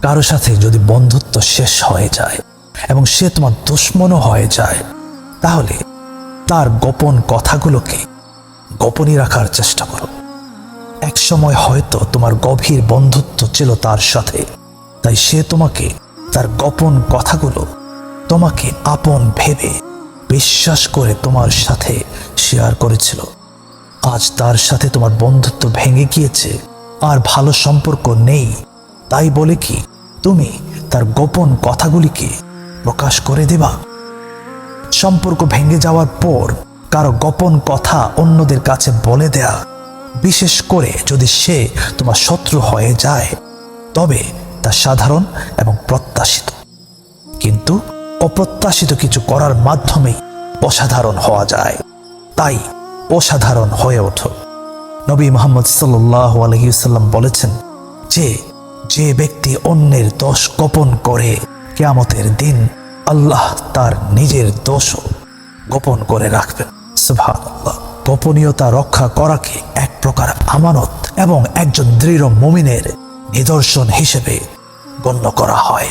কারো সাথে যদি বন্ধুত্ব শেষ হয়ে যায় এবং সে তোমার দুশ্মনও হয়ে যায়, তাহলে তার গোপন কথাগুলোকে গোপনই রাখার চেষ্টা করো। এক সময় হয়তো তোমার গভীর বন্ধুত্ব ছিল তার সাথে, তাই সে তোমাকে তার গোপন কথাগুলো তোমাকে আপন ভেবে বিশ্বাস করে তোমার সাথে শেয়ার করেছিল। আজ তার সাথে তোমার বন্ধুত্ব ভেঙে গিয়েছে, আর ভালো সম্পর্ক নেই, তাই বলে কি তুমি তার গোপন কথাগুলিকে প্রকাশ করে দেবা? সম্পর্ক ভেঙে যাওয়ার পর কারো গোপন কথা অন্যদের কাছে বলে দেয়া, বিশেষ করে যদি সে তোমার শত্রু হয়ে যায়, তবে তা সাধারণ এবং প্রত্যাশিত। কিন্তু অপ্রত্যাশিত কিছু করার মাধ্যমেই অসাধারণ হওয়া যায়, তাই অসাধারণ হয়ে ওঠো। নবী মুহাম্মদ সাল্লাল্লাহু আলাইহি ওয়াসাল্লাম বলেছেন যে ব্যক্তি অন্যের দোষ গোপন করে, কিয়ামতের দিন আল্লাহ তার নিজের দোষও গোপন করে রাখবেন। সুবহানাল্লাহ। গোপনীয়তা রক্ষা করাকে এক প্রকার আমানত এবং একজন দৃঢ় মুমিনের নিদর্শন হিসেবে গণ্য করা হয়।